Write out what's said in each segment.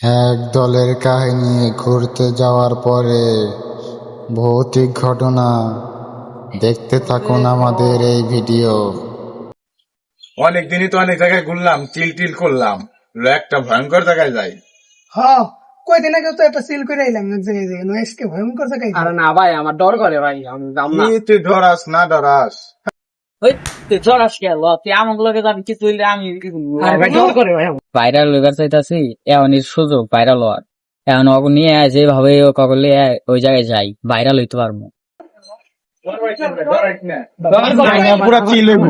এক দলের কাহিনী ঘুরতে যাওয়ার পরে ভৌতিক ঘটনা। দেখতে থাকুন আমাদের এই ভিডিও। অনেক দিনই তো অনেক জায়গায় ঘুরলাম, চিল টিল করলাম, একটা ভয়ঙ্কর জায়গায় যাই। হ কয়দিন আগে তো একটা সিল করে আইলাম এক জায়গায় নয়েসকে ভয়ঙ্কর জায়গায়। আরে না ভাই, আমার ডর করে ভাই, আমি যাব না। তুই ডরাস না ডরাস? ওই তুই জরাস কে ল, তুই আমার লগে যাবি কিছু হইলে আমি ভাই ডর করে ভাই। ভাইরাল লইবার চাইতাছি, এমনই সুযোগ ভাইরাল হওয়ার। এখন ওকে নিয়ে যেভাবে কগলে ওই জায়গায় যাই, ভাইরাল হইতে পারবো। পুরা চিল হইবো।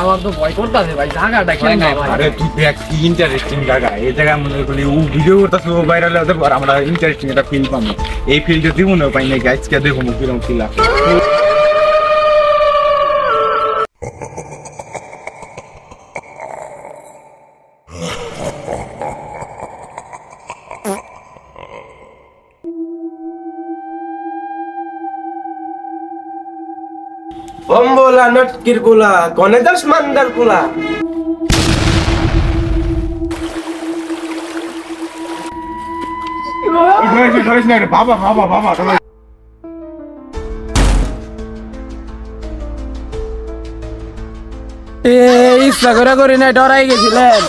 আমার তো ভয় করতেছে ভাই, জায়গাটা কেমন ভাই? আরে তুই দেখ কি ইন্টারেস্টিং জায়গা, এই জায়গা মনে করি ও ভিডিও করতেছে, ও ভাইরাল হতে পারে, আমরা ইন্টারেস্টিং একটা ফিল পাবো। এই ফিলটা দিব না পাই নাকি, আজকে দেখো কিরকম ফিল আসে। বম্বলা নটকির কুলা কনে দাস মান্দার কুলা। বাবা বাবা বাবা ইচ্ছা করে করি না, ডরাই গেছিলেন।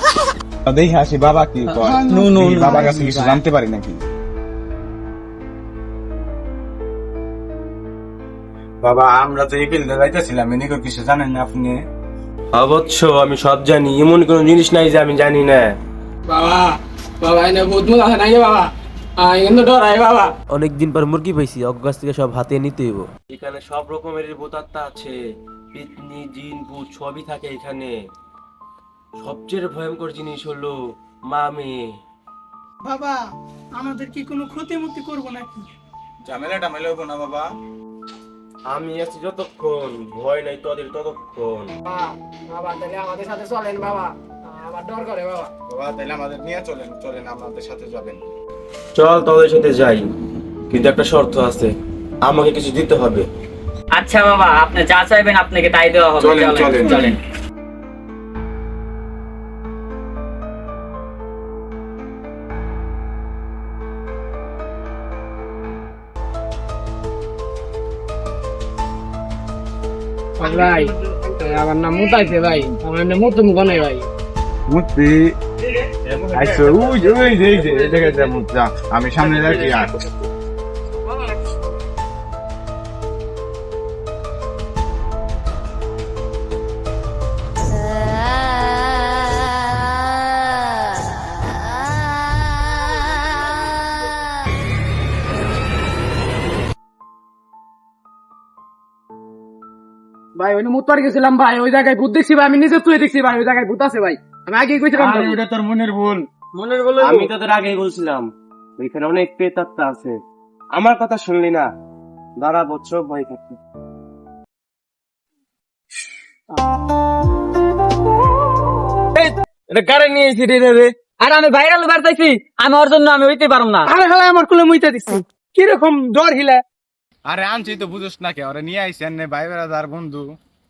দেখে আসি বাবা কি কয়। বাবার কাছে কিছু জানতে পারি নাকি? বাবা আমরা তো এই ফিল্ডে যাইতেছিলাম, এদিকে কিছু জানেন না আপনি? অবশ্য আমি সব জানি, এমন কোন জিনিস নাই যে আমি জানি না। বাবা বাবা এনে ভূত মুত আছে নাকি বাবা? কিন্তু ডরাই বাবা। অনেকদিন পর মুরগি পাইছি, অগাছ থেকে সব হাতে নিতে হইব। এখানে সব রকমের ভূতাত্মা আছে, পিতনি জিন ভূত সবই থাকে এখানে। সবচেয়ে ভয়ঙ্কর জিনিস হলো মা মেয়ে। বাবা আমাদের কি কোনো ক্ষতি মুক্তি করবো নাকি? ঝামেলা টামেলা হবো না বাবা? আমি আছি যতক্ষণ, ভয় নাই তোদের ততক্ষণ। বাবা তাহলে আমাদের সাথে চলেন বাবা, আমার ডর করে বাবা। বাবা তাহলে আমাদের নিয়ে চলেন, চলেন আমাদের সাথে যাবেন। চল তোদের সাথে যাই, কিন্তু একটা শর্ত আছে, আমাকে কিছু দিতে হবে। আচ্ছা বাবা, আপনি যা চাইবেন আপনাকে তাই দেওয়া হবে। চলেন, চলেন, চলেন। ভাই আমার নাম মুতাইছে ভাই, আমার নাম মুতুম গনে ভাই। মুতি আইসো ওই যে এই জায়গায় যা মুত যা, আমি সামনে যাচ্ছি। আর ভাই ওই মুতবার গেছিলাম ভাই, ওই জায়গায় ভূত দেখছি ভাই, আমি নিজে তুই দেখছি ভাই, ওই জায়গায় ভূত আছে ভাই। আমি আগে কইছিলাম ভাই। ওটা তোর মনের ভুল। মনের বলে আমি তোদের আগেই বলছিলাম ওইখানে অনেক প্রেতাত্মা আছে, আমার কথা শুনলি না। দাঁড়া বচ্চ, ভয় থাকতে। এটা কারে নিয়েছি রে? আরে আমি ভাইরাল বার চাইছি, আমি ওর জন্য আমি হইতে পারবো না। আরে হালা আমার কুলে মুইতা দিচ্ছে কিরকম ডর হিলা। আরে আনছি তো বুঝোস না কে, ওরা নিয়ে আইছি এনে ভাই বেড়াদার বন্ধু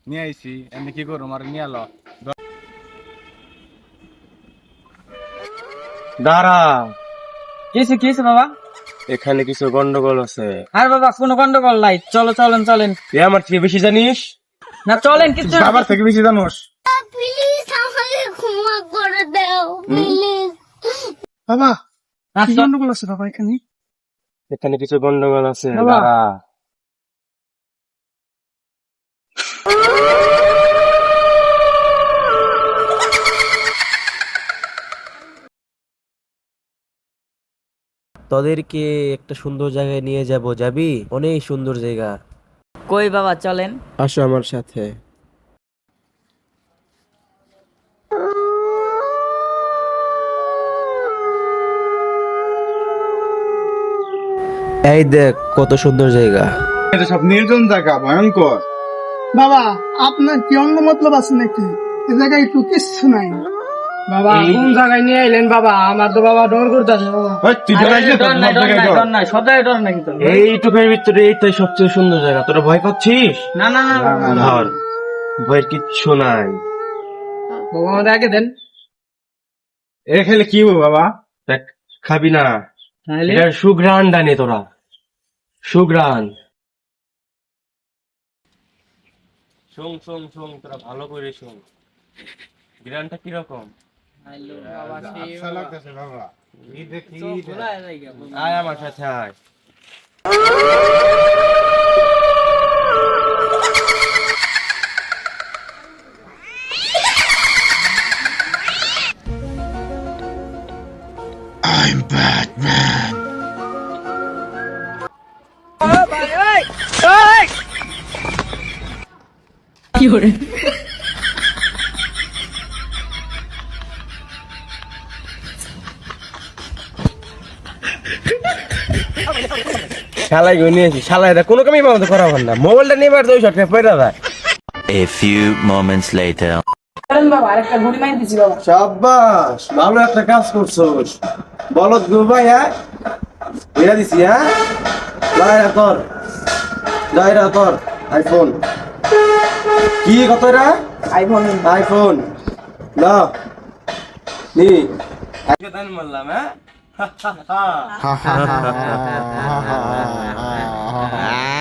নিয়ে আইছি, এনে কি করবো আর নিয়ে আলো। দাঁড়া, কিসে বাবা? এখানে কিছু গন্ডগোল আছে। আরে বাবা কোনো গন্ডগোল নাই, চলো চলেন। তুই আমার থেকে বেশি জানিস। না চলেন, কিছু না। বাবার থেকে বেশি জানোস? প্লিজ আমাকে ক্ষমা করে দাও প্লিজ। বাবা না, কি গন্ডগোল আছে বাবা এখানে? এখানে কিছু গন্ডগোল আছে, বাবা। দাঁড়া। তোদেরকে একটা সুন্দর জায়গায় নিয়ে যাব, যাবি? অনেক সুন্দর জায়গা। কই বাবা চলেন। আসো আমার সাথে। এই দেখ কত সুন্দর জায়গা। এটা সব নির্জন জায়গা, ভয়ঙ্কর। বাবা আপনার কি অন্য মতলব আছে নাকি? এই জায়গায় একটু কিচ্ছু নাই। বাবা কোন জায়গায় নিয়ে আইলেন বাবা? আমার তো বাবা ডর করতেছে বাবা। ওই তুই ডরাইছিস তো, ডর নাই, সব ডর নাই, জায়গায় ডর। ডর নাই, সব জায়গায় ডর নাই কিন্তু। এইটুকুর ভিতরে এইটাই সবচেয়ে সুন্দর জায়গা, তোরা ভয় পাচ্ছিস? না না না ধর, ভয়ের কিচ্ছু নাই। বাবা আমাদের আগে দেন। এ খেলে কি হবো বাবা? দেখ, খাবি না, তাহলে এটা সুঘ্রাণ ডানে তোরা, সুঘ্রাণ। শোন শোন শোন, তোরা ভালো করে শোন, গ্রানটা কিরকম? আচ্ছা লাগতেছে বাবা। এই দেখি আয় আমার সাথে আয়। শালাই গো নিয়েছি, শালাই এটা কোনো কামই আমাদের করা হবে না, মোবাইলটা নিয়ে বার তো ওই শর্টে পয়রা যায়। A few moments later. সাব্বাস, ভালো একটা কাজ করছোস, বলদ গো ভাই। হ্যাঁ বুঝা দিছি। হ্যাঁ লাইরা তোর, লাইরা তোর আইফোন। কি কত রে? আইফোন, আইফোন না নি আজকে দান মারলাম। হ্যাঁ হা হা হা হা হা হা হা হা।